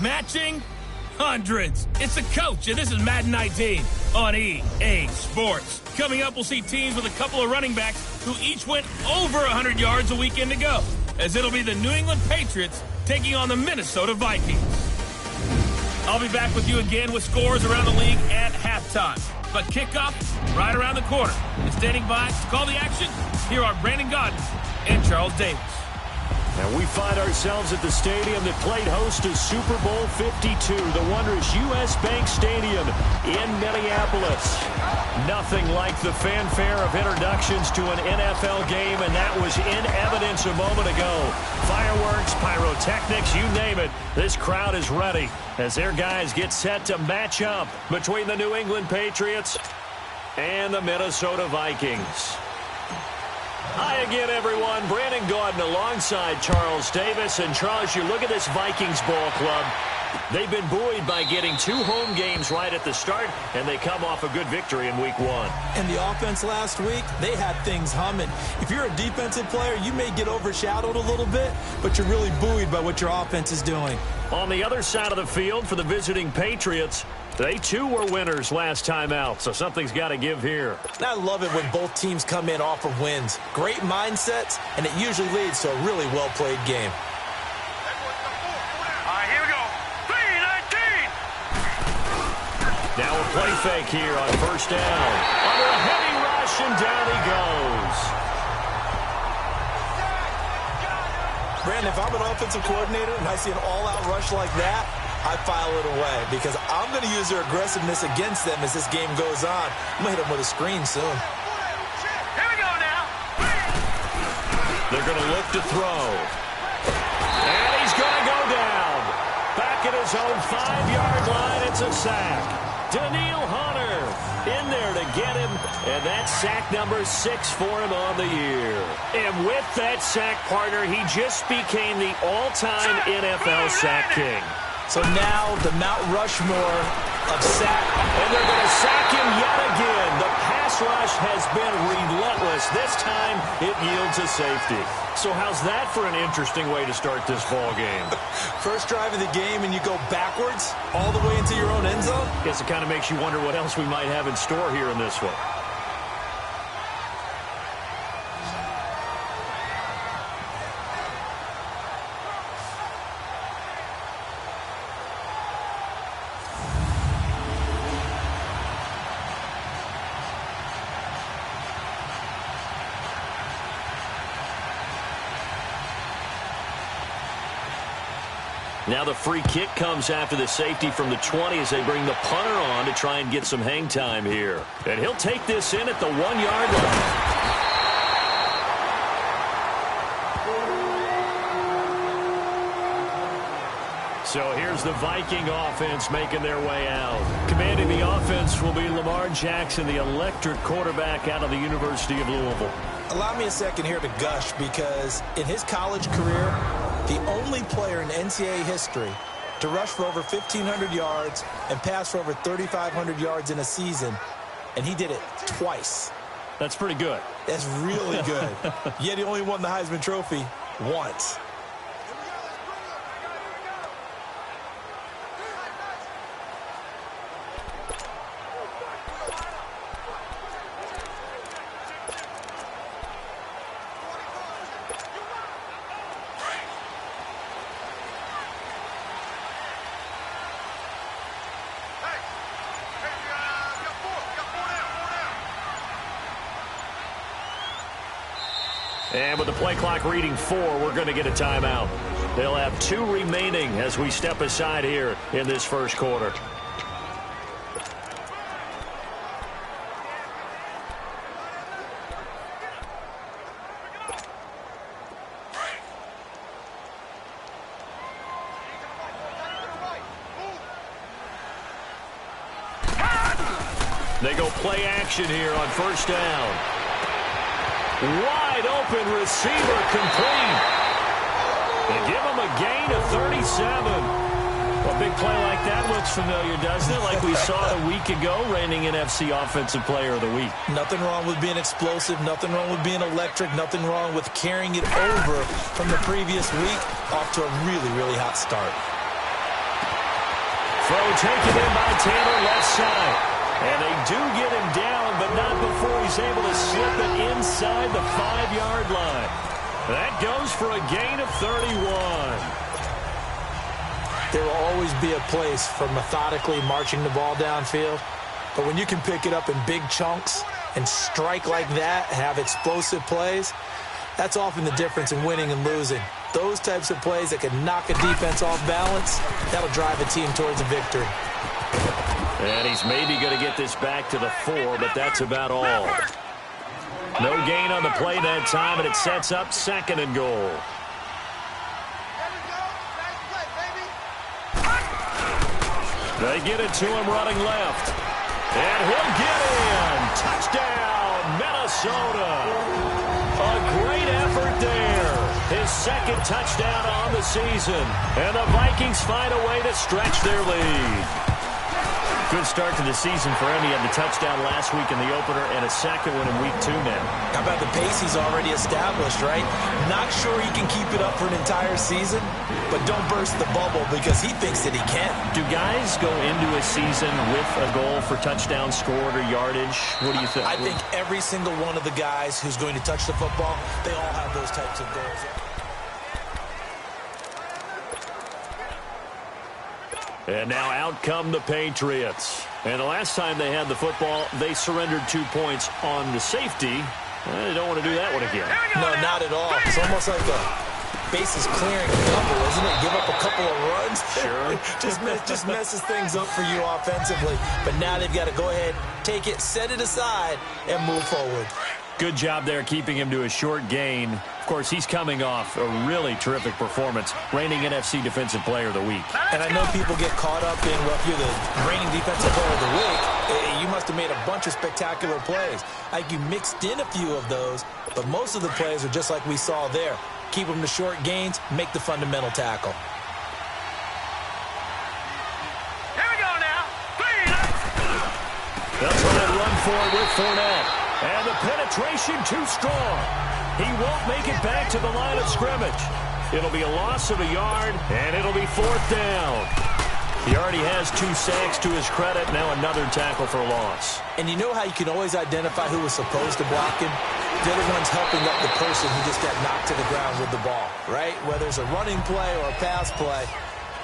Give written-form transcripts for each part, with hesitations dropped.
Matching hundreds. It's the coach, and this is Madden 19 on EA Sports. Coming up, we'll see teams with a couple of running backs who each went over 100 yards a weekend ago, as it'll be the New England Patriots taking on the Minnesota Vikings. I'll be back with you again with scores around the league at halftime. But kickoff right around the corner. And standing by to call the action, here are Brandon Gaudin and Charles Davis. And we find ourselves at the stadium that played host to Super Bowl 52, the wondrous U.S. Bank Stadium in Minneapolis. Nothing like the fanfare of introductions to an NFL game, and that was in evidence a moment ago. Fireworks, pyrotechnics, you name it. This crowd is ready as their guys get set to match up between the New England Patriots and the Minnesota Vikings. Hi again, everyone. Brandon Gaudin alongside Charles Davis. And, Charles, you look at this Vikings ball club. They've been buoyed by getting 2 home games right at the start, and they come off a good victory in Week 1. And the offense last week, they had things humming. If you're a defensive player, you may get overshadowed a little bit, but you're really buoyed by what your offense is doing. On the other side of the field for the visiting Patriots, they, too, were winners last time out, so something's got to give here. I love it when both teams come in off of wins. Great mindsets, and it usually leads to a really well-played game. All right, here we go. 3-19. Now a play fake here on first down. Under a heavy rush, and down he goes. Brandon, if I'm an offensive coordinator and I see an all-out rush like that, I file it away because I'm going to use their aggressiveness against them as this game goes on. I'm going to hit them with a screen soon. Here we go now. They're going to look to throw. And he's going to go down. Back at his own 5-yard line, it's a sack. Daniil Hunter in there to get him, and that's sack number 6 for him on the year. And with that sack, partner, he just became the all-time NFL sack king. So now the Mount Rushmore of sack. And they're going to sack him yet again. The pass rush has been relentless. This time it yields a safety. So how's that for an interesting way to start this ball game? First drive of the game and you go backwards all the way into your own end zone? Guess it kind of makes you wonder what else we might have in store here in this one. Now the free kick comes after the safety from the 20 as they bring the punter on to try and get some hang time here. And he'll take this in at the 1-yard line. So here's the Viking offense making their way out. Commanding the offense will be Lamar Jackson, the electric quarterback out of the University of Louisville. Allow me a second here to gush because in his college career, the only player in NCAA history to rush for over 1,500 yards and pass for over 3,500 yards in a season, and he did it twice. That's pretty good. That's really good. Yet he only won the Heisman Trophy once. And with the play clock reading 4, we're going to get a timeout. They'll have 2 remaining as we step aside here in this first quarter. They go play action here on first down. Wide open receiver complete. They give him a gain of 37. A big play like that looks familiar, doesn't it? Like we saw a week ago, reigning NFC Offensive Player of the Week. Nothing wrong with being explosive. Nothing wrong with being electric. Nothing wrong with carrying it over from the previous week off to a really, really hot start. Throw taken in by Taylor left side. And they do get him down, but not before he's able to slip it inside the 5-yard line. That goes for a gain of 31. There will always be a place for methodically marching the ball downfield. But when you can pick it up in big chunks and strike like that, have explosive plays, that's often the difference in winning and losing. Those types of plays that can knock a defense off balance, that'll drive a team towards a victory. And he's maybe going to get this back to the 4, but that's about all. No gain on the play that time, and it sets up 2nd and goal. They get it to him running left. And he'll get in. Touchdown, Minnesota. A great effort there. His 2nd touchdown on the season. And the Vikings find a way to stretch their lead. Good start to the season for him. He had the touchdown last week in the opener and a 2nd one in week 2 now. How about the pace he's already established, right? Not sure he can keep it up for an entire season, but don't burst the bubble because he thinks that he can. Do guys go into a season with a goal for touchdown scored or yardage? What do you think? I think every single one of the guys who's going to touch the football, they all have those types of goals. And now out come the Patriots. And the last time they had the football, they surrendered 2 points on the safety. They don't want to do that one again. No, not at all. It's almost like a bases clearing double, isn't it? Give up a couple of runs. Sure. just messes things up for you offensively. But now they've got to go ahead, take it, set it aside, and move forward. Good job there keeping him to a short gain. Of course, he's coming off a really terrific performance, reigning NFC Defensive Player of the Week. And I know people get caught up in, well, if you're the reigning Defensive Player of the Week, you must have made a bunch of spectacular plays. Like you mixed in a few of those, but most of the plays are just like we saw there. Keep them to short gains, make the fundamental tackle. Here we go now. They'll try and run for it with Fournette. And the penetration too strong. He won't make it back to the line of scrimmage. It'll be a loss of a yard, and it'll be 4th down. He already has 2 sacks to his credit. Now another tackle for a loss. And you know how you can always identify who was supposed to block him? The other one's helping up the person who just got knocked to the ground with the ball, right? Whether it's a running play or a pass play,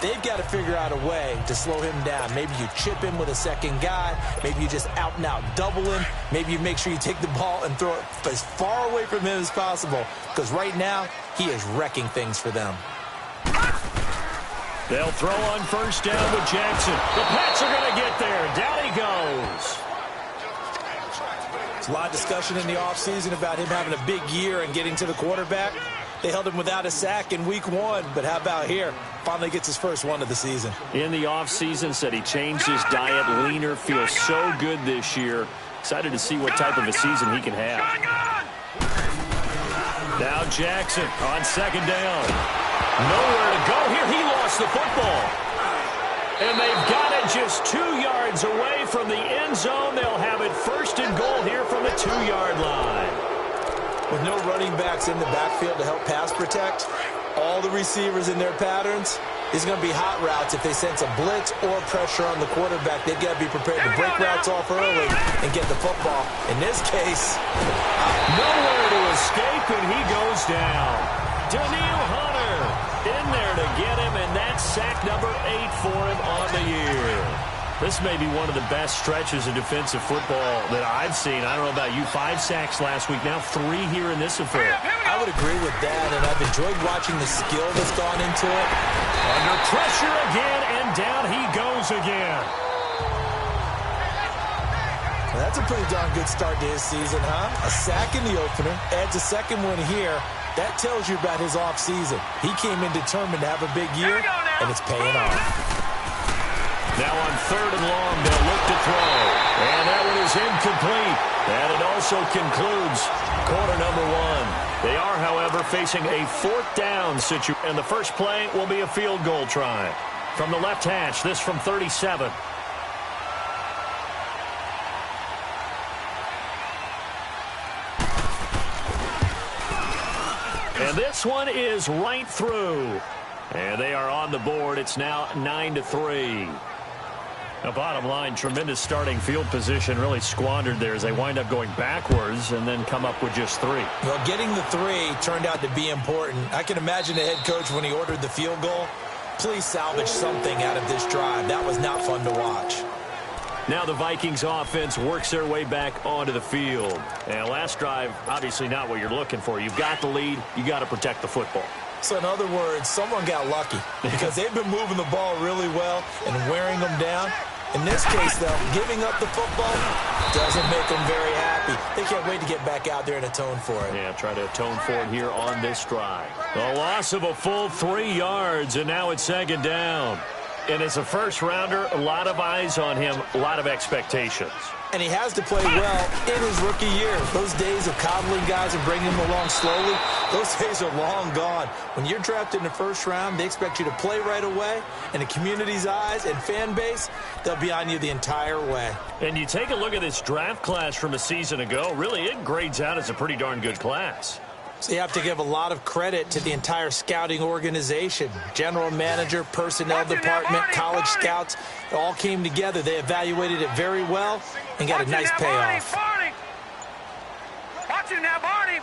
they've got to figure out a way to slow him down. Maybe you chip him with a second guy. Maybe you just out-and-out double him. Maybe you make sure you take the ball and throw it as far away from him as possible. Because right now, he is wrecking things for them. They'll throw on 1st down with Jackson. The Pats are going to get there. Down he goes. There's a lot of discussion in the offseason about him having a big year and getting to the quarterback. They held him without a sack in week 1, but how about here? Finally gets his first one of the season. In the offseason, said he changed his diet, leaner, feels so good this year. Excited to see what type of a season he can have. Now Jackson on 2nd down. Nowhere to go here. He lost the football. And they've got it just 2 yards away from the end zone. They'll have it 1st and goal here from the 2-yard line. With no running backs in the backfield to help pass protect, all the receivers in their patterns, is going to be hot routes if they sense a blitz or pressure on the quarterback. They've got to be prepared to break routes off early and get the football. In this case, nowhere to escape, and he goes down. Daniil Hunter in there to get him, and that's sack number 8 for him on the year. This may be one of the best stretches of defensive football that I've seen. I don't know about you. 5 sacks last week, now 3 here in this affair. I would agree with that, and I've enjoyed watching the skill that's gone into it. Under pressure again, and down he goes again. Well, that's a pretty darn good start to his season, huh? A sack in the opener, adds a 2nd one here. That tells you about his offseason. He came in determined to have a big year, and it's paying off. Now on 3rd and long, they'll look to throw. And that one is incomplete. And it also concludes quarter number 1. They are, however, facing a 4th down situation. And the first play will be a field goal try. From the left hash, this from 37. And this one is right through. And they are on the board. It's now 9-3. Now, bottom line, tremendous starting field position really squandered there as they wind up going backwards and then come up with just 3. Well, getting the 3 turned out to be important. I can imagine the head coach when he ordered the field goal. Please salvage something out of this drive. That was not fun to watch. Now the Vikings offense works their way back onto the field. And last drive, obviously not what you're looking for. You've got the lead. You got to protect the football. So in other words, someone got lucky because they've been moving the ball really well and wearing them down. In this case, though, giving up the football doesn't make them very happy. They can't wait to get back out there and atone for it. Yeah, try to atone for it here on this drive. A loss of a full 3 yards, and now it's 2nd down. And as a first-rounder, a lot of eyes on him, a lot of expectations. And he has to play well in his rookie year. Those days of coddling guys and bringing them along slowly, those days are long gone. When you're drafted in the first round, they expect you to play right away. And the community's eyes and fan base, they'll be on you the entire way. And you take a look at this draft class from a season ago, really it grades out as a pretty darn good class. So you have to give a lot of credit to the entire scouting organization. General manager, personnel department, college scouts, they all came together. They evaluated it very well and got a nice payoff. Watch him now, Barney.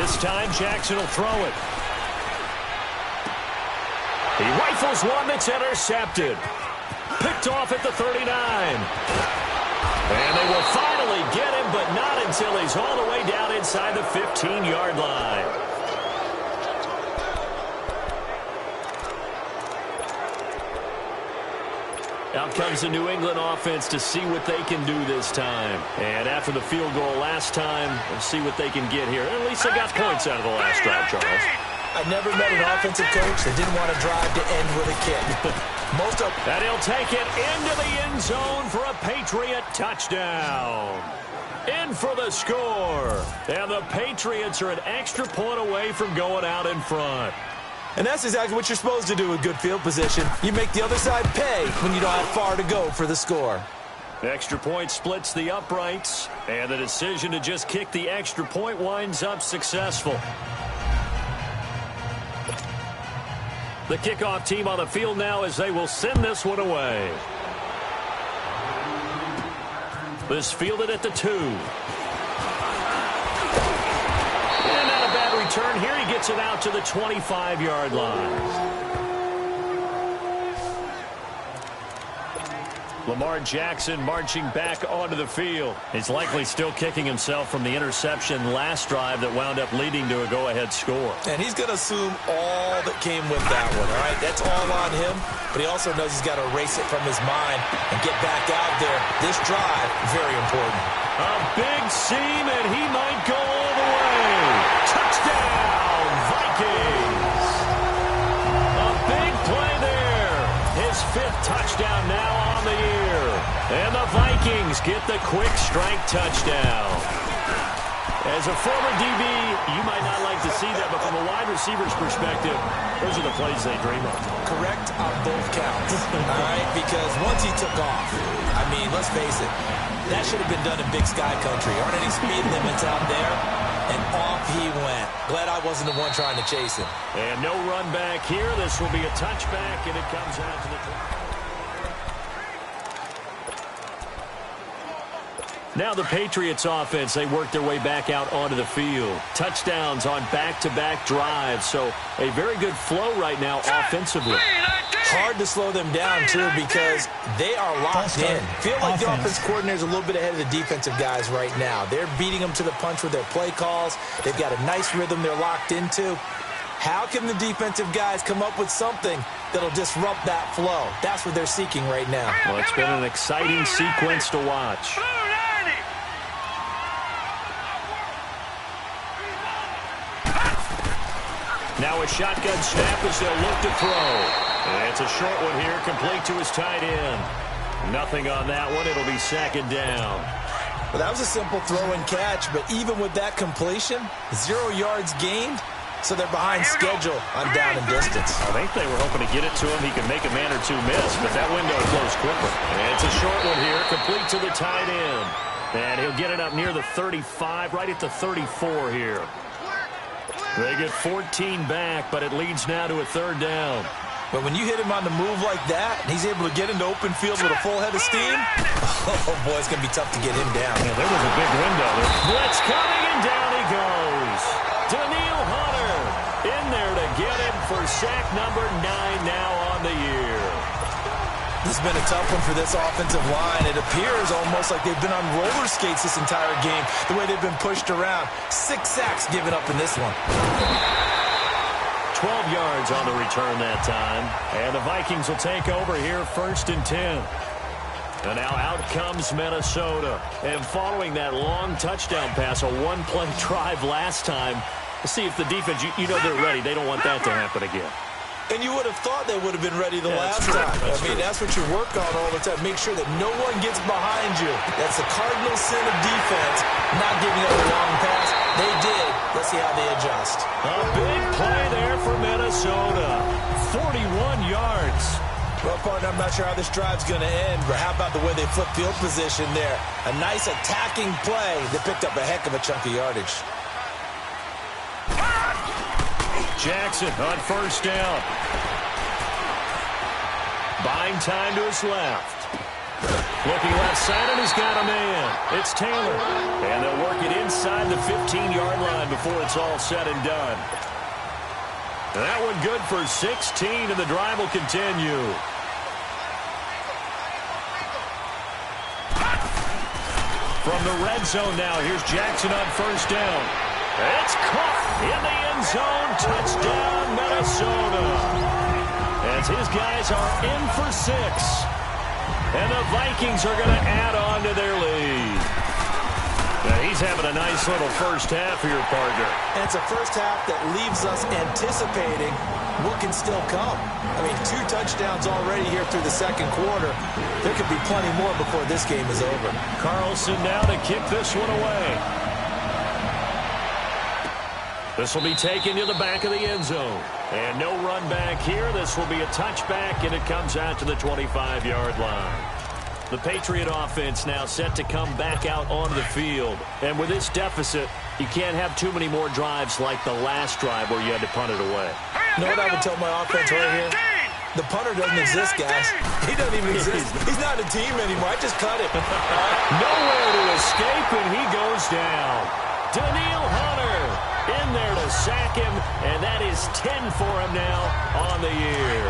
This time Jackson will throw it. He rifles one that's intercepted. Picked off at the 39. And they will finally get him, but not until he's all the way down inside the 15-yard line. Out comes the New England offense to see what they can do this time. And after the field goal last time, we'll see what they can get here. At least they got points out of the last drive, Charles. I never met an offensive coach that didn't want to drive to end with a kick. And he'll take it into the end zone for a Patriot touchdown. In for the score. And the Patriots are an extra point away from going out in front. And that's exactly what you're supposed to do with good field position. You make the other side pay when you don't have far to go for the score. The extra point splits the uprights. And the decision to just kick the extra point winds up successful. The kickoff team on the field now as they will send this one away. This fielded at the 2. And not a bad return here. He gets it out to the 25-yard line. Lamar Jackson marching back onto the field. He's likely still kicking himself from the interception last drive that wound up leading to a go-ahead score. And he's going to assume all that came with that one, all right? That's all on him, but he also knows he's got to erase it from his mind and get back out there. This drive, very important. A big seam, and he might go all the way. Touchdown, Vikings! A big play there. His 5th touchdown now on the year. And the Vikings get the quick strike touchdown. As a former DB, you might not like to see that, but from a wide receiver's perspective, those are the plays they dream of. Correct on both counts, all right? Because once he took off, I mean, let's face it, that should have been done in Big Sky Country. Aren't any speed limits out there? And off he went. Glad I wasn't the one trying to chase him. And no run back here. This will be a touchback, and it comes out to the... Now the Patriots offense, they work their way back out onto the field. Touchdowns on back-to-back drives, so a very good flow right now offensively. Hard to slow them down, too, because they are locked in. Feel like the offense coordinator's a little bit ahead of the defensive guys right now. They're beating them to the punch with their play calls. They've got a nice rhythm they're locked into. How can the defensive guys come up with something that'll disrupt that flow? That's what they're seeking right now. Well, it's been an exciting sequence to watch. Now a shotgun snap as they'll look to throw. And it's a short one here, complete to his tight end. Nothing on that one. It'll be 2nd down. Well, that was a simple throw and catch, but even with that completion, 0 yards gained, so they're behind schedule on down and distance. I think they were hoping to get it to him. He could make a man or two miss, but that window closed quickly. And it's a short one here, complete to the tight end. And he'll get it up near the 35, right at the 34 here. They get 14 back, but it leads now to a 3rd down. But when you hit him on the move like that, and he's able to get into open field with a full head of steam, oh, boy, it's going to be tough to get him down. Yeah, there was a big window. Blitz coming, and down he goes. Daniil Hunter in there to get him for sack number 9 now on the year. This has been a tough one for this offensive line. It appears almost like they've been on roller skates this entire game, the way they've been pushed around. 6 sacks given up in this one. 12 yards on the return that time. And the Vikings will take over here 1st and 10. And now out comes Minnesota. And following that long touchdown pass, a one-play drive last time, let's see if the defense, you know they're ready. They don't want that to happen again. And you would have thought they would have been ready the last time. That's what you work on all the time. Make sure that no one gets behind you. That's the cardinal sin of defense, not giving up a long pass. They did. Let's see how they adjust. A big play there for Minnesota. 41 yards. Well, partner, I'm not sure how this drive's going to end, but how about the way they flip field position there? A nice attacking play. They picked up a heck of a chunk of yardage. Jackson on 1st down. Buying time to his left. Looking left side, and he's got a man. It's Taylor. And they'll work it inside the 15-yard line before it's all said and done. That one good for 16, and the drive will continue. From the red zone now, here's Jackson on 1st down. It's caught in the end zone. Touchdown, Minnesota. As his guys are in for 6. And the Vikings are going to add on to their lead. Now he's having a nice little first half here, partner. And it's a first half that leaves us anticipating what can still come. 2 touchdowns already here through the second quarter. There could be plenty more before this game is over. Carlson now to kick this one away. This will be taken to the back of the end zone. And no run back here. This will be a touchback, and it comes out to the 25-yard line. The Patriot offense now set to come back out onto the field. And with this deficit, you can't have too many more drives like the last drive where you had to punt it away. You know what I would tell my offense right here? The punter doesn't exist, guys. He doesn't even exist. He's not a team anymore. I just cut him. Nowhere to escape, and he goes down. Daniil Hunter in there to sack him, and that is 10 for him now on the year.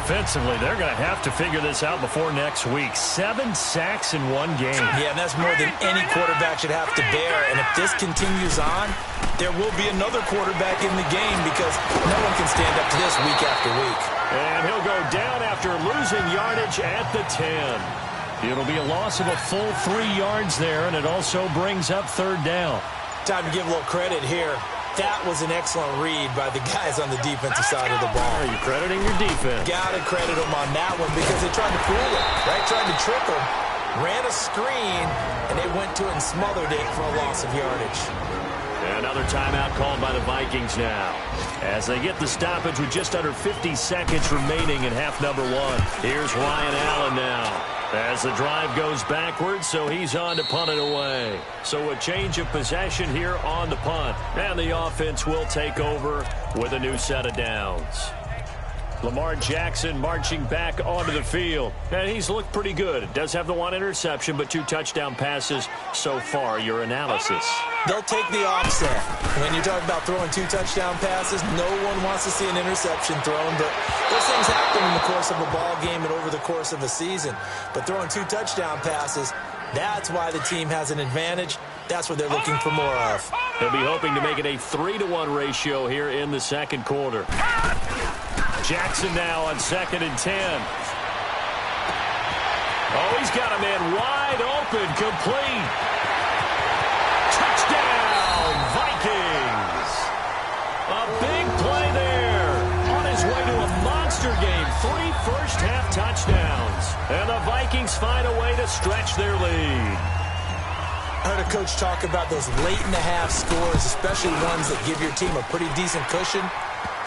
Offensively, they're going to have to figure this out before next week. 7 sacks in one game. Yeah, and that's more than any quarterback should have to bear. And if this continues on, there will be another quarterback in the game because no one can stand up to this week after week. And he'll go down after losing yardage at the 10. It'll be a loss of a full 3 yards there, and it also brings up 3rd down. Time to give a little credit here. That was an excellent read by the guys on the defensive side of the ball. Are you crediting your defense? Got to credit them on that one because they tried to fool him, right? Tried to trick him, ran a screen, and they went to it and smothered it for a loss of yardage. And another timeout called by the Vikings now. As they get the stoppage with just under 50 seconds remaining in half number 1. Here's Ryan Allen now. As the drive goes backwards, so he's on to punt it away. So a change of possession here on the punt. And the offense will take over with a new set of downs. Lamar Jackson marching back onto the field. And he's looked pretty good. Does have the 1 interception, but 2 touchdown passes so far. Your analysis. They'll take the offset. When you're talking about throwing 2 touchdown passes, no one wants to see an interception thrown, but those things happen in the course of a ball game and over the course of a season. But throwing 2 touchdown passes, that's why the team has an advantage. That's what they're looking for more of. They'll be hoping to make it a 3-to-1 ratio here in the second quarter. Jackson now on 2nd and 10. Oh, he's got a man wide open, complete. Touchdown, Vikings. A big play there. On his way to a monster game. 3 first-half touchdowns. And the Vikings find a way to stretch their lead. I heard a coach talk about those late-in-the-half scores, especially ones that give your team a pretty decent cushion.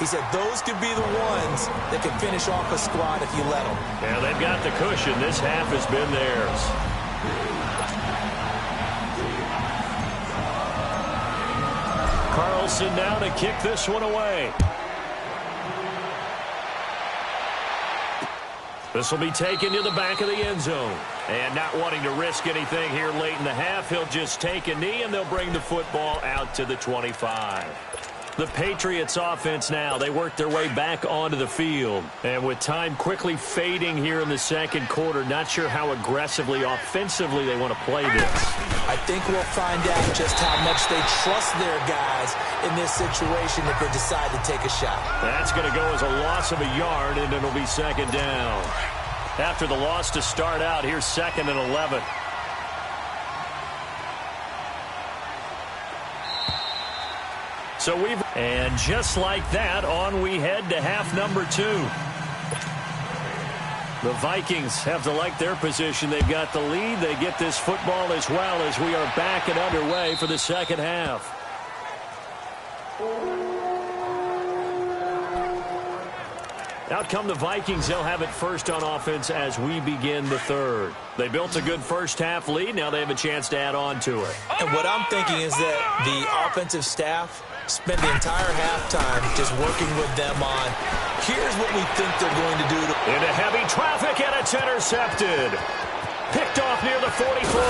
He said those could be the ones that can finish off a squad if you let them. Yeah, they've got the cushion. This half has been theirs. Carlson now to kick this one away. This will be taken to the back of the end zone. And not wanting to risk anything here late in the half, he'll just take a knee, and they'll bring the football out to the 25. The Patriots offense now, they work their way back onto the field. And with time quickly fading here in the second quarter, not sure how aggressively, offensively they want to play this. I think we'll find out just how much they trust their guys in this situation if they decide to take a shot. That's going to go as a loss of a yard, and it'll be second down. After the loss to start out, here's 2nd and 11. And just like that, on we head to half number 2. The Vikings have to like their position. They've got the lead. They get this football as well as we are back and underway for the second half. Out come the Vikings. They'll have it first on offense as we begin the third. They built a good first half lead. Now they have a chance to add on to it. And what I'm thinking is that the offensive staff spent the entire halftime just working with them on, here's what we think they're going to do. Into heavy traffic, and it's intercepted. Picked off near the 44.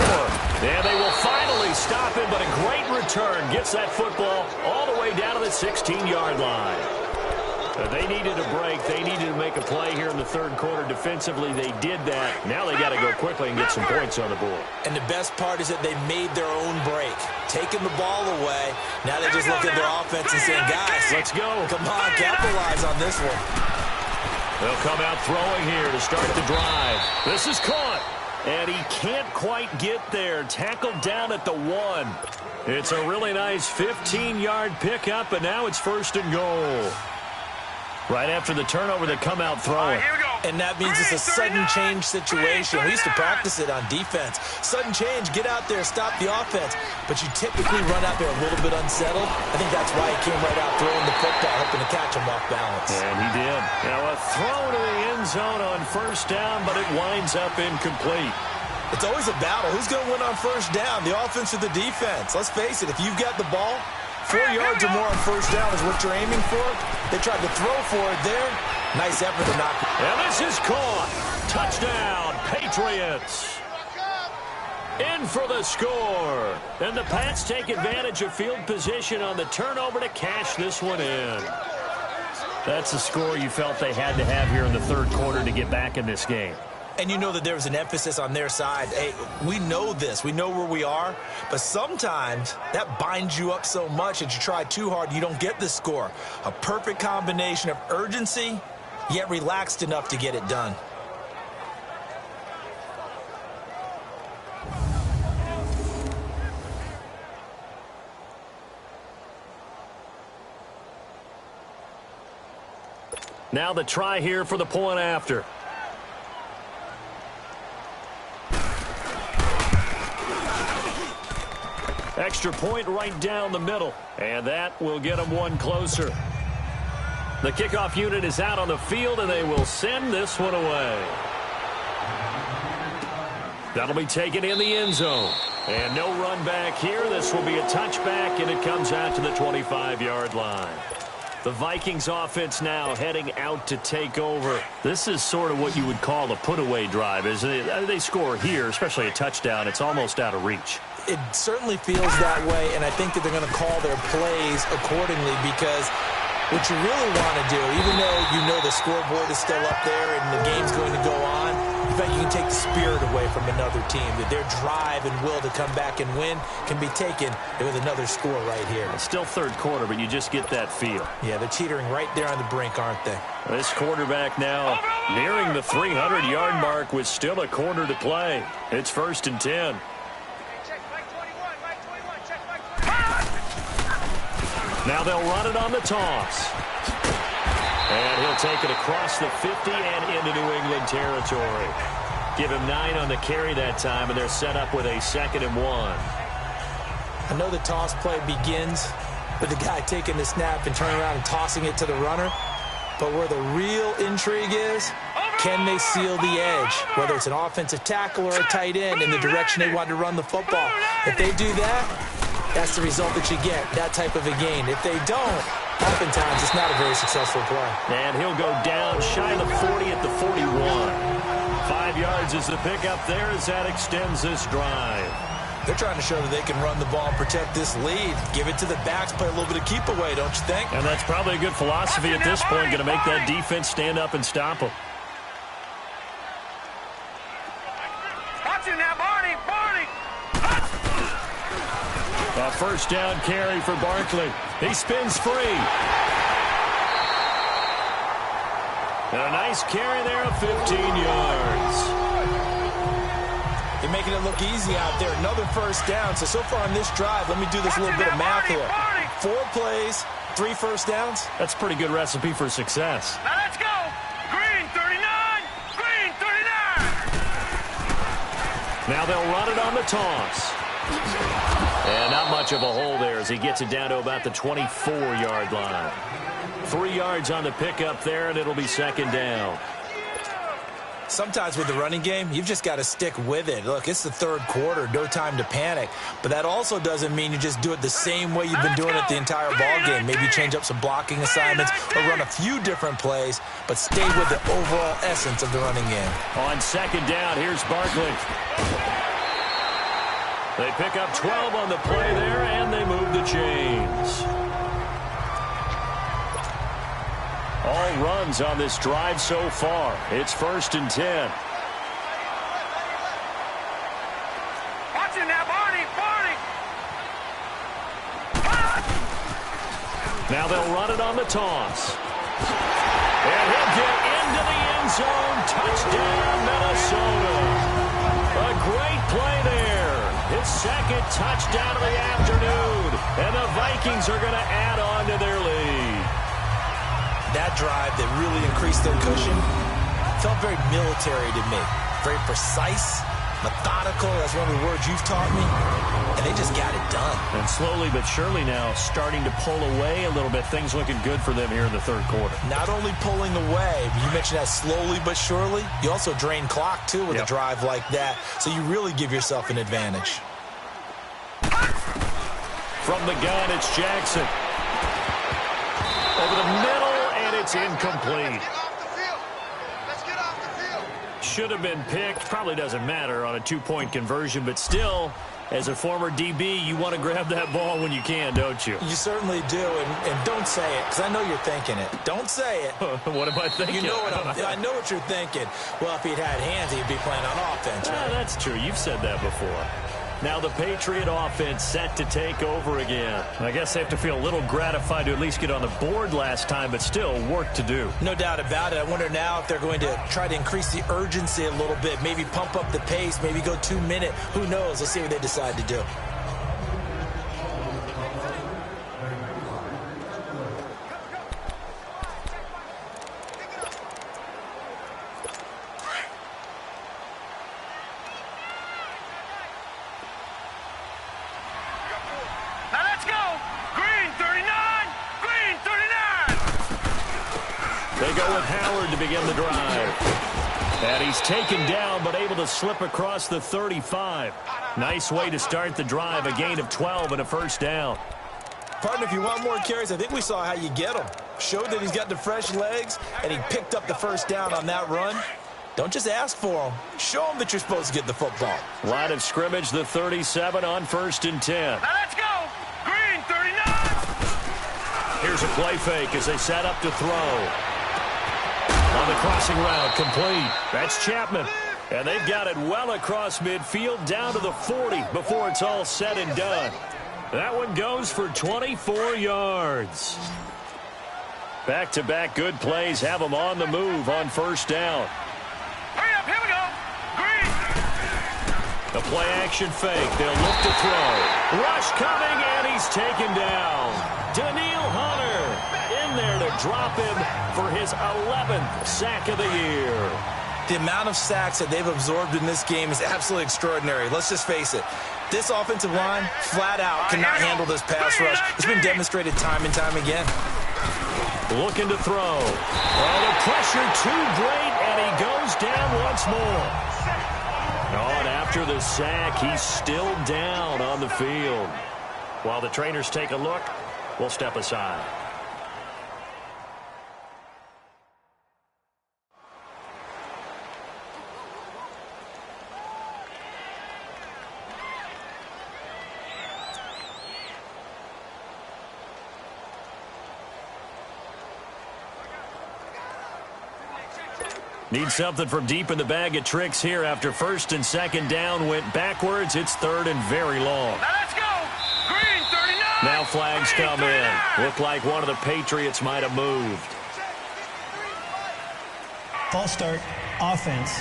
And they will finally stop him, but a great return gets that football all the way down to the 16-yard line. They needed a break. They needed to make a play here in the third quarter. Defensively, they did that. Now they got to go quickly and get some points on the board. And the best part is that they made their own break, taking the ball away. Now they just look at their offense and saying, guys, let's go. Come on, capitalize on this one. They'll come out throwing here to start the drive. This is caught. And he can't quite get there. Tackled down at the 1. It's a really nice 15-yard pickup, and now it's 1st and goal. Right after the turnover, they come out throwing. And that means it's a sudden change situation. We used to practice it on defense. Sudden change, get out there, stop the offense. But you typically run out there a little bit unsettled. I think that's why he came right out throwing the football, hoping to catch him off balance. And he did. Now a throw to the end zone on 1st down, but it winds up incomplete. It's always a battle. Who's going to win on 1st down, the offense or the defense? Let's face it, if you've got the ball, 4 yards or more on 1st down is what you're aiming for. They tried to throw for it there. Nice effort to knock it. And this is caught. Touchdown, Patriots. In for the score. And the Pats take advantage of field position on the turnover to cash this one in. That's a score you felt they had to have here in the third quarter to get back in this game. And you know that there was an emphasis on their side. Hey, we know this. We know where we are. But sometimes that binds you up so much that you try too hard, you don't get the score. A perfect combination of urgency, yet relaxed enough to get it done. Now the try here for the point after. Extra point right down the middle. And that will get them one closer. The kickoff unit is out on the field, and they will send this one away. That'll be taken in the end zone. And no run back here. This will be a touchback, and it comes out to the 25-yard line. The Vikings offense now heading out to take over. This is sort of what you would call a put-away drive, isn't it? They score here, especially a touchdown. It's almost out of reach. It certainly feels that way, and I think that they're going to call their plays accordingly because what you really want to do, even though you know the scoreboard is still up there and the game's going to go on, in fact, you can take the spirit away from another team, that their drive and will to come back and win can be taken with another score right here. It's still third quarter, but you just get that feel. Yeah, they're teetering right there on the brink, aren't they? This quarterback now nearing the 300-yard mark with still a quarter to play. It's 1st and 10. Now they'll run it on the toss. And he'll take it across the 50 and into New England territory. Give him 9 on the carry that time, and they're set up with a 2nd and 1. I know the toss play begins with the guy taking the snap and turning around and tossing it to the runner. But where the real intrigue is, can they seal the edge? Whether it's an offensive tackle or a tight end in the direction they want to run the football. If they do that, that's the result that you get, that type of a gain. If they don't, oftentimes it's not a very successful play. And he'll go down shy of the 40 at the 41. 5 yards is the pickup there as that extends this drive. They're trying to show that they can run the ball and protect this lead. Give it to the backs, play a little bit of keep away, don't you think? And that's probably a good philosophy at this point, going to make that defense stand up and stop them. Watch it now, Barney! A first down carry for Barkley. He spins free. And a nice carry there of 15 yards. They're making it look easy out there. Another first down. So far on this drive, let me do this little bit of math here. 4 plays, 3 first downs. That's a pretty good recipe for success. Now let's go! Green 39! Green 39! Now they'll run it on the toss. And not much of a hole there as he gets it down to about the 24-yard line. 3 yards on the pickup there, and it'll be second down. Sometimes with the running game, you've just got to stick with it. Look, it's the third quarter, no time to panic. But that also doesn't mean you just do it the same way you've been doing it the entire ball game. Maybe change up some blocking assignments or run a few different plays, but stay with the overall essence of the running game. On second down, here's Barkley. They pick up 12 on the play there, and they move the chains. All runs on this drive so far. It's 1st and 10. Watch it now, Barney! Now they'll run it on the toss. And he'll get into the end zone. Touchdown, Minnesota. A great play there. His second touchdown of the afternoon. And the Vikings are going to add on to their lead. That drive that really increased their cushion felt very military to me. Very precise, methodical. That's one of the words you've taught me. And they just got it done. And slowly but surely now starting to pull away a little bit. Things looking good for them here in the third quarter. Not only pulling away, you mentioned that slowly but surely. You also drain clock, too, with a drive like that. So you really give yourself an advantage. From the gun, it's Jackson. Over the middle. It's incomplete. Should have been picked. Probably doesn't matter on a 2-point conversion, but still, as a former DB, you want to grab that ball when you can, don't you? You certainly do, and don't say it, because I know you're thinking it. Don't say it. What am I thinking? You know I know what you're thinking. Well, if he'd had hands, he'd be playing on offense, right? That's true. You've said that before. Now the Patriot offense set to take over again. I guess they have to feel a little gratified to at least get on the board last time, but still work to do. No doubt about it. I wonder now if they're going to try to increase the urgency a little bit, maybe pump up the pace, maybe go 2-minute. Who knows? Let's see what they decide to do. Begin the drive. And he's taken down, but able to slip across the 35. Nice way to start the drive. A gain of 12 and a first down. Partner, if you want more carries, I think we saw how you get them. Showed that he's got the fresh legs, and he picked up the first down on that run. Don't just ask for them. Show them that you're supposed to get the football. Line of scrimmage, the 37 on 1st and 10. Now let's go. Green 39. Here's a play fake as they set up to throw. On the crossing route, complete. That's Chapman. And they've got it well across midfield, down to the 40 before it's all said and done. That one goes for 24 yards. Back-to-back good plays have them on the move on first down. Hurry up, here we go. Green. The play-action fake. They'll look to throw. Rush coming, and he's taken down. Daniil Hunter in there to drop him for his 11th sack of the year. The amount of sacks that they've absorbed in this game is absolutely extraordinary. Let's just face it. This offensive line, flat out, cannot handle this pass rush. It's been demonstrated time and time again. Looking to throw. Oh, the pressure too great, and he goes down once more. Oh, and after the sack, he's still down on the field. While the trainers take a look, we'll step aside. Need something from deep in the bag of tricks here after first and second down went backwards. It's third and very long. Now let's go. Green 39. Now flags Green, come 39. in. Looked like one of the Patriots might have moved. False start, offense.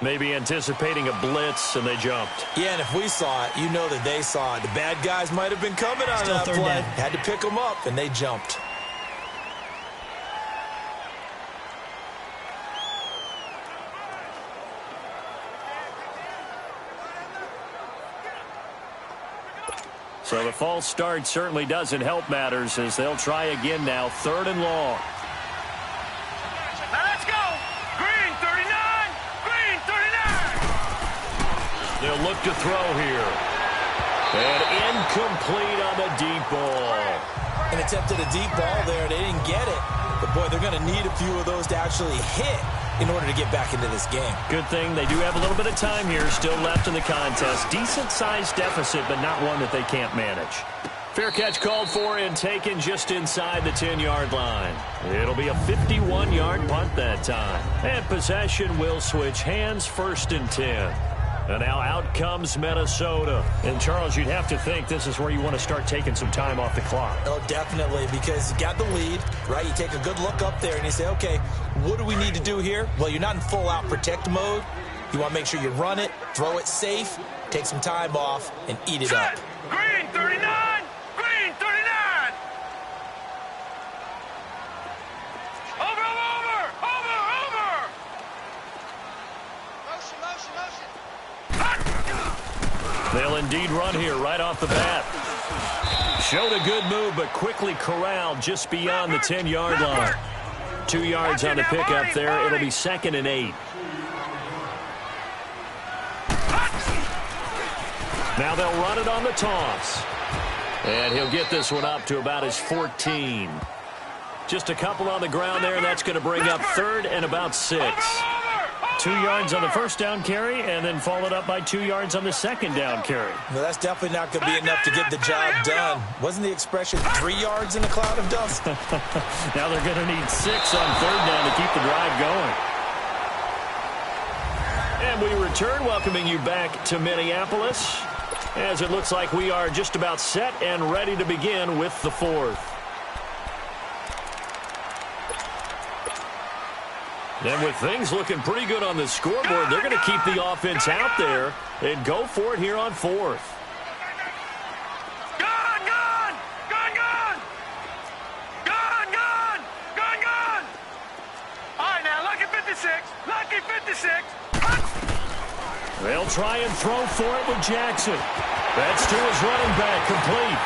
Maybe anticipating a blitz, and they jumped. Yeah, and if we saw it, you know that they saw it. The bad guys might have been coming on Still that third play. down. Had to pick them up, and they jumped. So the false start certainly doesn't help matters as they'll try again now, third and long. Now let's go. Green 39. Green 39. They'll look to throw here. And incomplete on the deep ball. And attempted a deep ball there. They didn't get it. But, boy, they're going to need a few of those to actually hit in order to get back into this game. Good thing they do have a little bit of time here still left in the contest. Decent-sized deficit, but not one that they can't manage. Fair catch called for and taken just inside the 10-yard line. It'll be a 51-yard punt that time. And possession will switch hands, first and 10. And now out comes Minnesota. And, Charles, you'd have to think this is where you want to start taking some time off the clock. Oh, definitely, because you got the lead, right? You take a good look up there and you say, okay, what do we need to do here? Well, you're not in full-out protect mode. You want to make sure you run it, throw it safe, take some time off, and eat it up. Green 39. Green 39. Over. Motion, motion, motion. They'll indeed run here right off the bat. Showed a good move, but quickly corralled just beyond the 10-yard line. 2 yards on the pickup there. It'll be second and 8. Now they'll run it on the toss. And he'll get this one up to about his 14. Just a couple on the ground there, and that's going to bring up third and about 6. 2 yards on the first down carry, and then followed up by 2 yards on the second down carry. Well, that's definitely not going to be enough to get the job done. Wasn't the expression 3 yards in a cloud of dust? Now they're going to need 6 on third down to keep the drive going. And we return, welcoming you back to Minneapolis, as it looks like we are just about set and ready to begin with the fourth. And with things looking pretty good on the scoreboard, they're going to keep the offense out there and go for it here on fourth. Gone. All right, now, lucky 56. Lucky 56. They'll try and throw for it with Jackson. That's to his running back, complete.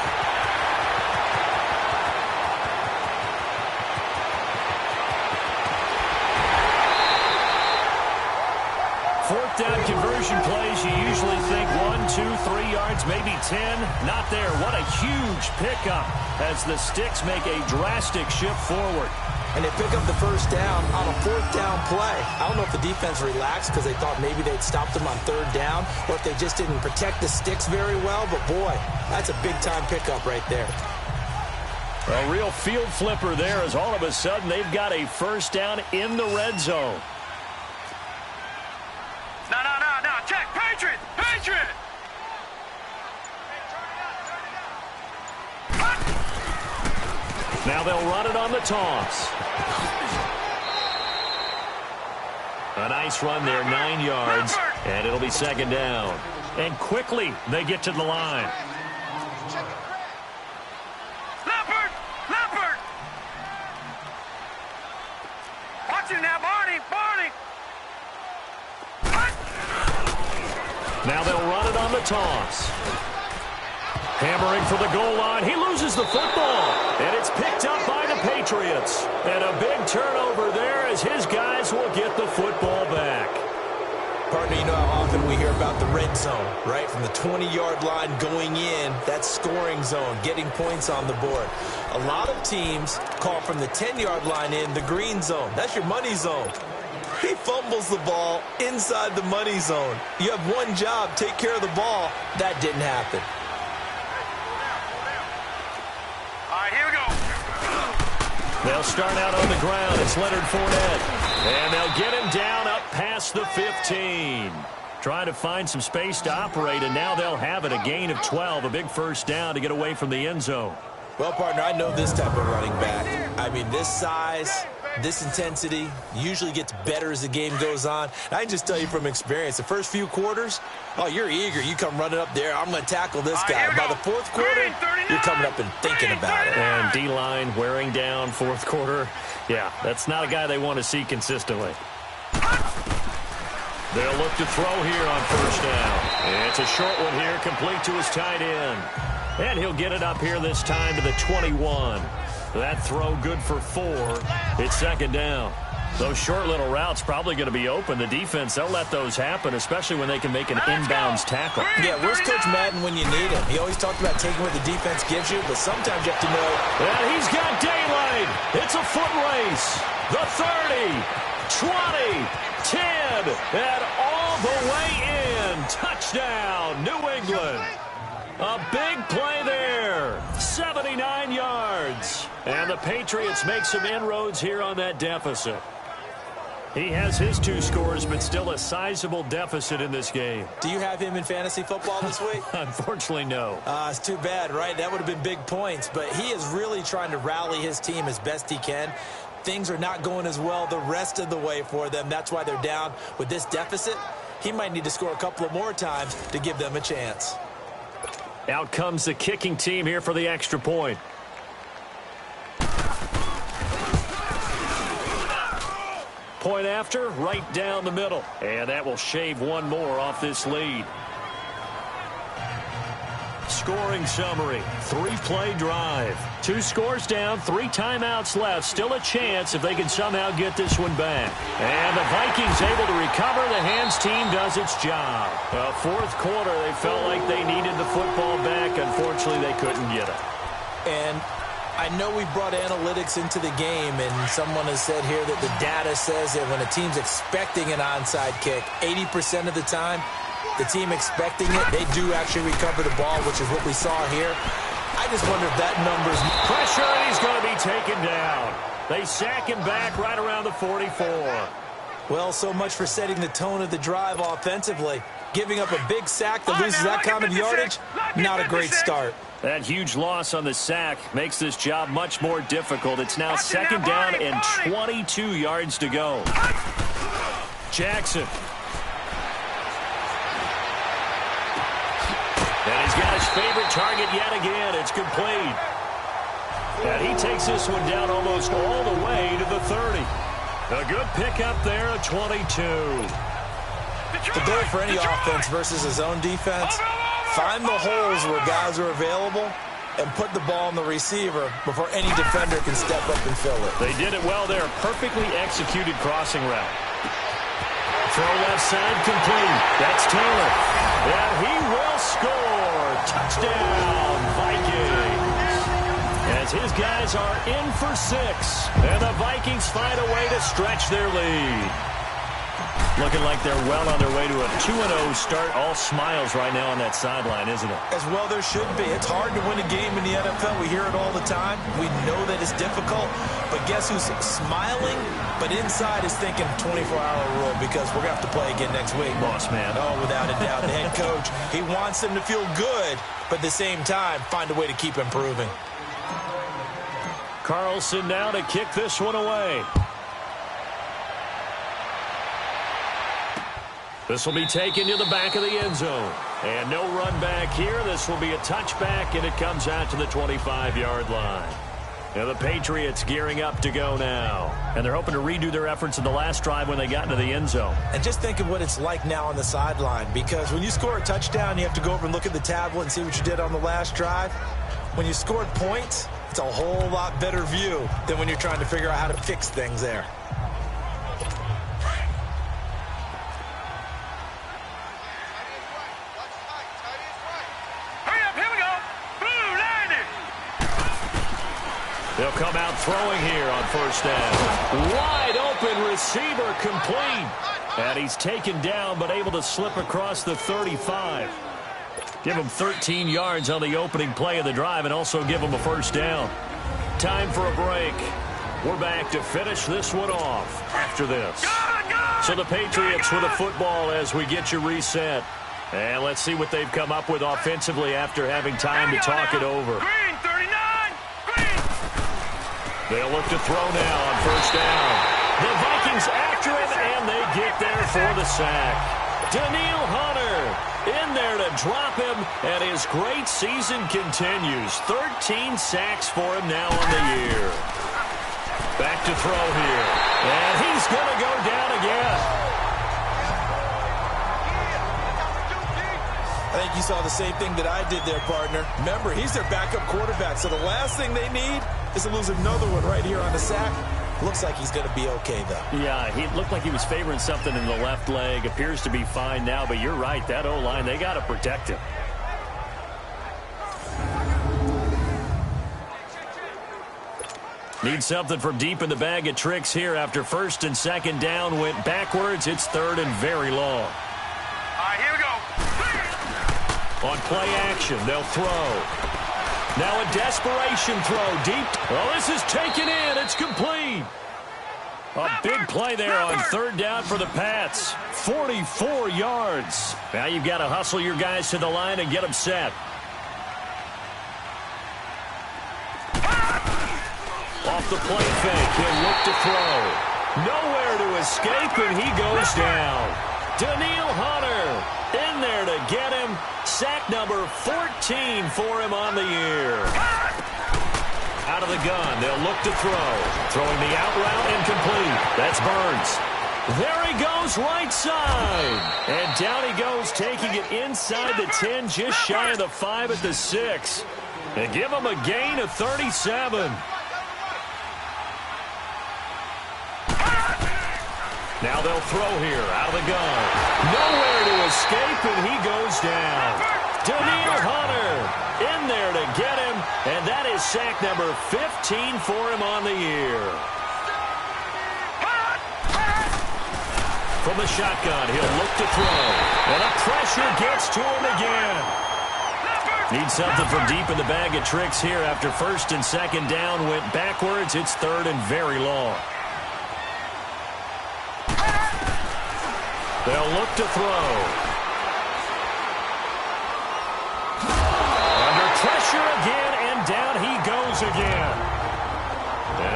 Fourth down conversion plays, you usually think 1, 2, 3 yards, maybe 10. Not there. What a huge pickup as the Sticks make a drastic shift forward. And they pick up the first down on a fourth down play. I don't know if the defense relaxed because they thought maybe they'd stopped them on third down, or if they just didn't protect the Sticks very well. But, boy, that's a big-time pickup right there. A real field flipper there as all of a sudden they've got a first down in the red zone. No. Check. Patriot. Now they'll run it on the toss. A nice run there, 9 yards, and it'll be second down. And quickly they get to the line. Leopard. Watch it now, Barney. Now they'll run it on the toss. Hammering for the goal line. He loses the football. And it's picked up by the Patriots. And a big turnover there as his guys will get the football back. Partner, you know how often we hear about the red zone, right? From the 20-yard line going in, that scoring zone, getting points on the board. A lot of teams call from the 10-yard line in the green zone. That's your money zone. He fumbles the ball inside the money zone. You have one job, take care of the ball. That didn't happen. All right, here we go. They'll start out on the ground. It's Leonard Fournette. And they'll get him down up past the 15. Trying to find some space to operate, and now they'll have it. A gain of 12, a big first down to get away from the end zone. Well, partner, I know this type of running back. I mean, this size, this intensity usually gets better as the game goes on. And I can just tell you from experience, the first few quarters, oh, you're eager. You come running up there, I'm going to tackle this guy. By the fourth quarter, you're coming up and thinking about it. And D-line wearing down fourth quarter. Yeah, that's not a guy they want to see consistently. They'll look to throw here on first down. It's a short one here, complete to his tight end. And he'll get it up here this time to the 21. That throw good for 4. It's second down. Those short little routes probably going to be open. The defense, they'll let those happen, especially when they can make an inbounds tackle. Yeah, where's Coach Madden when you need him? He always talked about taking what the defense gives you, but sometimes you have to know. And he's got daylight. It's a foot race. The 30, 20, 10, and all the way in. Touchdown, New England. A big play there. 79 yards. And the Patriots make some inroads here on that deficit. He has his 2 scores, but still a sizable deficit in this game. Do you have him in fantasy football this week? Unfortunately, no. It's too bad, right? That would have been big points. But he is really trying to rally his team as best he can. Things are not going as well the rest of the way for them. That's why they're down with this deficit. He might need to score a couple of more times to give them a chance. Out comes the kicking team here for the extra point. Point after, right down the middle. And that will shave one more off this lead. Scoring summary, 3-play drive. 2 scores down, 3 timeouts left. Still a chance if they can somehow get this one back. And the Vikings able to recover. The hands team does its job. Fourth quarter, they felt like they needed the football back. Unfortunately, they couldn't get it. And I know we brought analytics into the game, and someone has said here that the data says that when a team's expecting an onside kick, 80% of the time, the team expecting it, they do actually recover the ball, which is what we saw here. I just wonder if that number's pressure, and he's going to be taken down. They sack him back right around the 44. Well, so much for setting the tone of the drive offensively. Giving up a big sack that loses that kind of yardage, not a great start. That huge loss on the sack makes this job much more difficult. It's now second down and 22 yards to go. Jackson. And he's got his favorite target yet again. It's complete. And he takes this one down almost all the way to the 30. A good pickup there, a 22. The goal for any offense versus his own defense, find the holes where guys are available and put the ball on the receiver before any defender can step up and fill it. They did it well there. Perfectly executed crossing route. Throw left side complete. That's Taylor. And he will score. Touchdown, Vikings. As his guys are in for 6. And the Vikings find a way to stretch their lead. Looking like they're well on their way to a 2-0 start. All smiles right now on that sideline, isn't it? As well there should be. It's hard to win a game in the NFL. We hear it all the time. We know that it's difficult. But guess who's smiling? But inside is thinking 24-hour rule because we're going to have to play again next week. Boss man. Oh, without a doubt. The head coach, he wants them to feel good, but at the same time, find a way to keep improving. Carlson now to kick this one away. This will be taken to the back of the end zone. And no run back here. This will be a touchback, and it comes out to the 25-yard line. Now the Patriots gearing up to go now. And they're hoping to redo their efforts in the last drive when they got into the end zone. And just think of what it's like now on the sideline. Because when you score a touchdown, you have to go over and look at the tablet and see what you did on the last drive. When you scored points, it's a whole lot better view than when you're trying to figure out how to fix things there. They'll come out throwing here on first down. Wide open receiver complete. And he's taken down but able to slip across the 35. Give him 13 yards on the opening play of the drive and also give him a first down. Time for a break. We're back to finish this one off after this. So the Patriots with the football as we get you reset. And let's see what they've come up with offensively after having time to talk it over. Green, 39! Green! They'll look to throw now on first down. The Vikings after it, and they get there for the sack. Danielle Hunter in there to drop him, and his great season continues. 13 sacks for him now on the year. Back to throw here, and he's going to go down again. I think you saw the same thing that I did there, partner. Remember, he's their backup quarterback, so the last thing they need is to lose another one right here on the sack. Looks like he's going to be okay, though. Yeah, he looked like he was favoring something in the left leg. Appears to be fine now, but you're right. That O-line, they got to protect him. Need something from deep in the bag of tricks here after first and second down went backwards. It's third and very long. All right, here we go. On play action, they'll throw. Now a desperation throw deep. Oh, this is taken in. It's complete. A big play there on third down for the Pats. 44 yards. Now you've got to hustle your guys to the line and get them set. Off the play fake, he'll look to throw. Nowhere to escape, and he goes down. Danielle Hunter in there to get him. Sack number 14 for him on the year. Out of the gun, they'll look to throw. Throwing the out route incomplete. That's Burns. There he goes, right side. And down he goes, taking it inside the 10, just shy of the 5 at the 6. And give him a gain of 37. Now they'll throw here, out of the gun. Nowhere to escape, and he goes down. Danielle Hunter in there to get him, and that is sack number 15 for him on the year. From the shotgun, he'll look to throw. And the pressure gets to him again. Need something from deep in the bag of tricks here after first and second down went backwards. It's third and very long. They'll look to throw. Under pressure again, and down he goes again.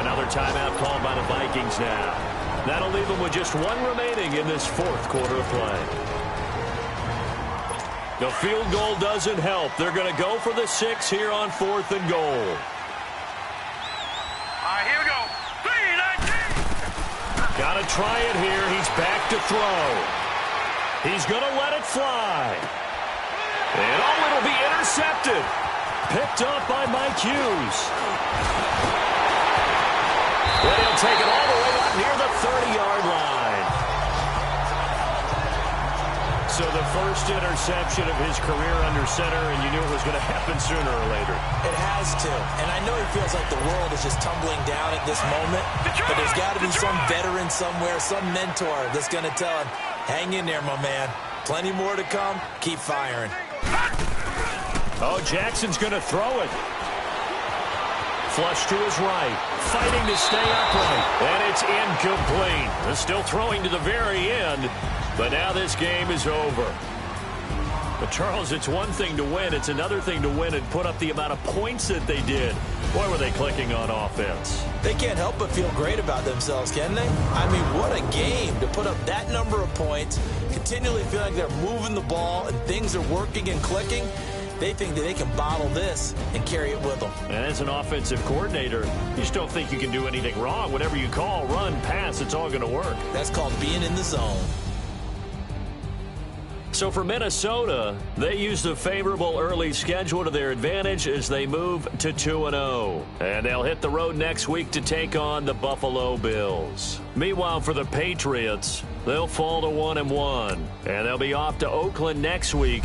Another timeout called by the Vikings now. That'll leave them with just one remaining in this fourth quarter of play. The field goal doesn't help. They're going to go for the 6 here on fourth and goal. All right, here we go. 3-19. Got to try it here. He's back to throw. He's going to let it fly. And oh, it'll be intercepted. Picked up by Mike Hughes. Then he'll take it all the way up near the 30-yard line. So the first interception of his career under center, and you knew it was going to happen sooner or later. It has to. And I know he feels like the world is just tumbling down at this moment. But there's got to be some veteran somewhere, some mentor that's going to tell him, hang in there, my man. Plenty more to come. Keep firing. Oh, Jackson's going to throw it. Flush to his right. Fighting to stay upright. And it's incomplete. They're still throwing to the very end. But now this game is over. But, Charles, it's one thing to win. It's another thing to win and put up the amount of points that they did. Boy, were they clicking on offense. They can't help but feel great about themselves, can they? I mean, what a game to put up that number of points, continually feel like they're moving the ball and things are working and clicking. They think that they can bottle this and carry it with them. And as an offensive coordinator, you just don't think you can do anything wrong. Whatever you call, run, pass, it's all going to work. That's called being in the zone. So for Minnesota, they used a favorable early schedule to their advantage as they move to 2-0. And they'll hit the road next week to take on the Buffalo Bills. Meanwhile, for the Patriots, they'll fall to 1-1. And they'll be off to Oakland next week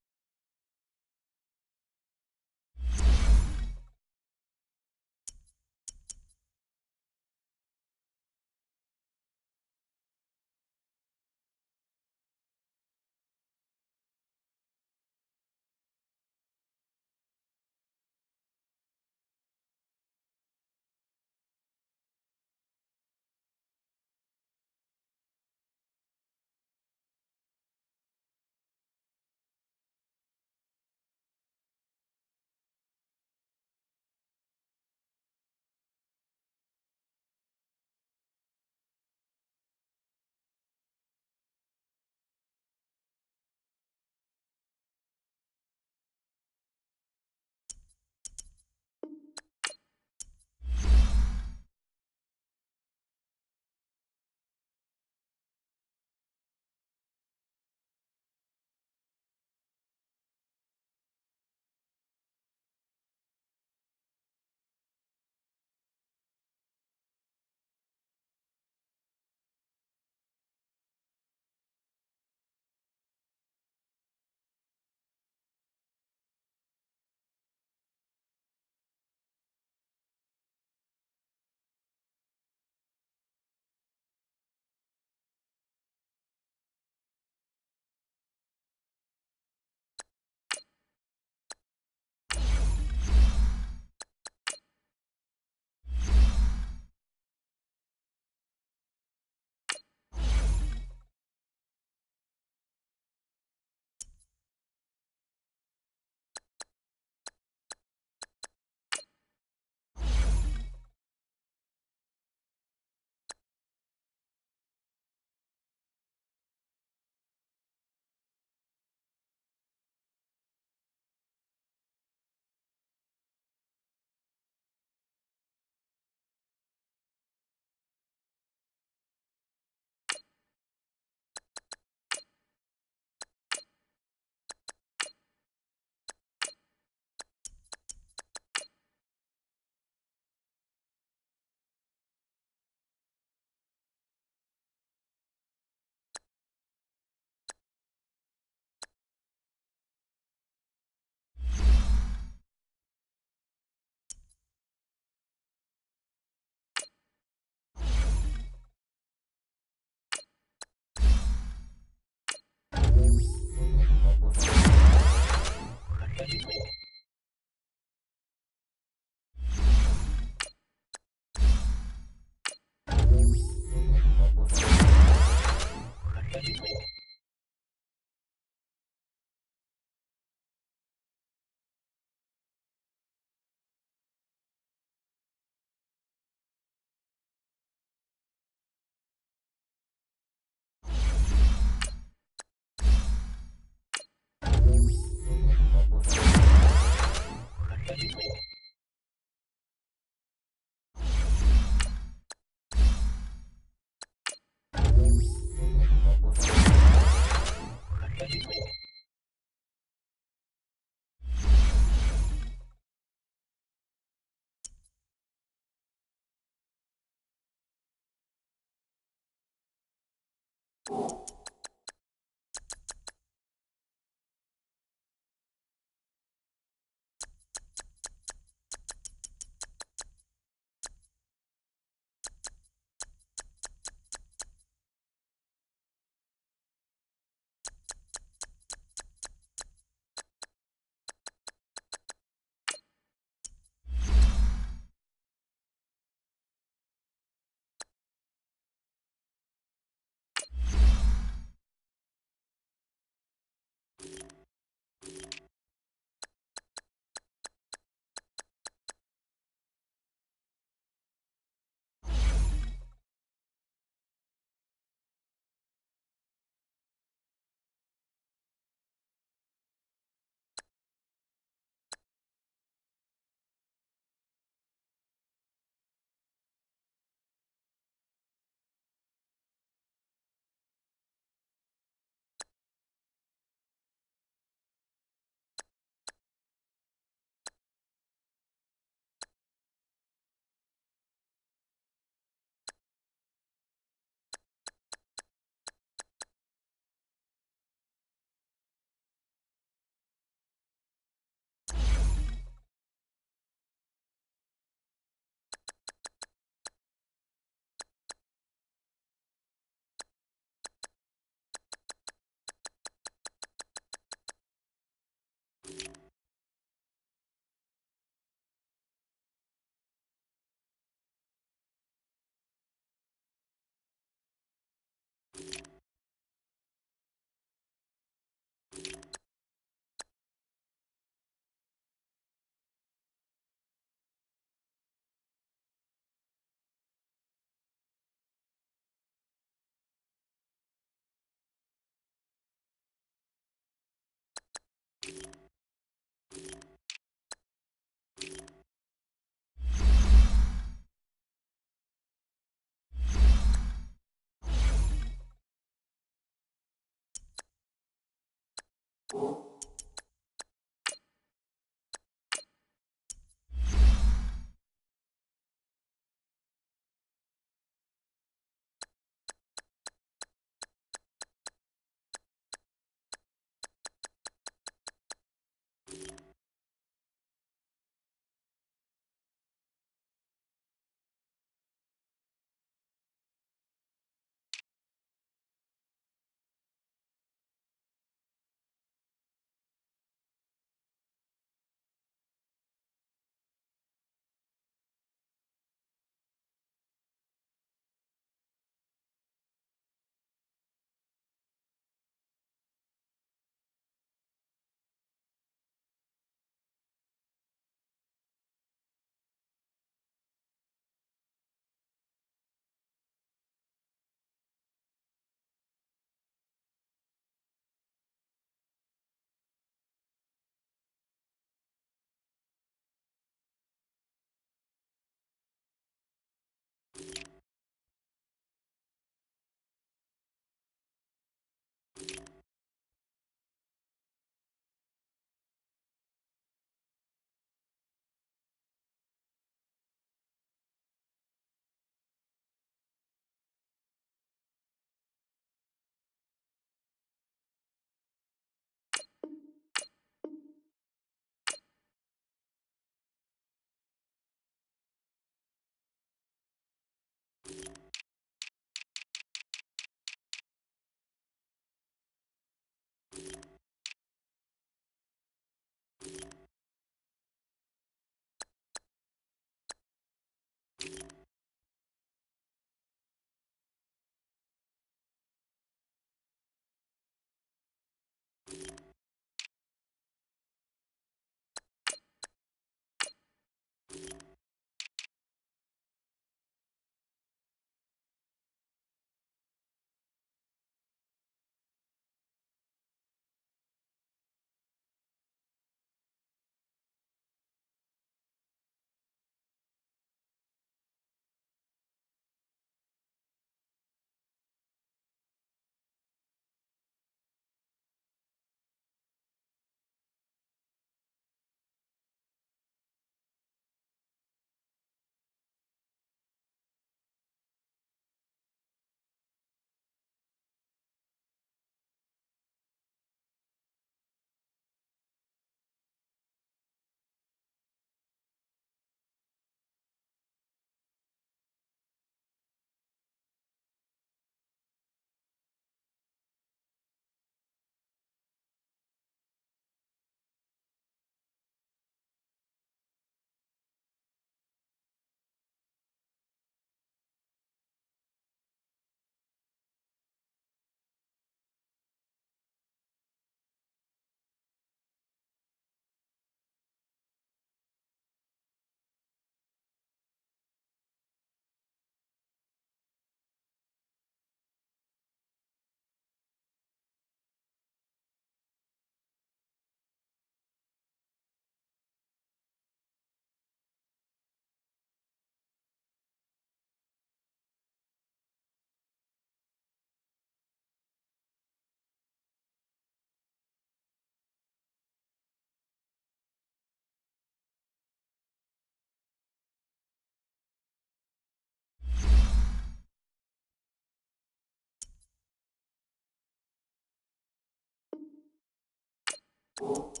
Bye.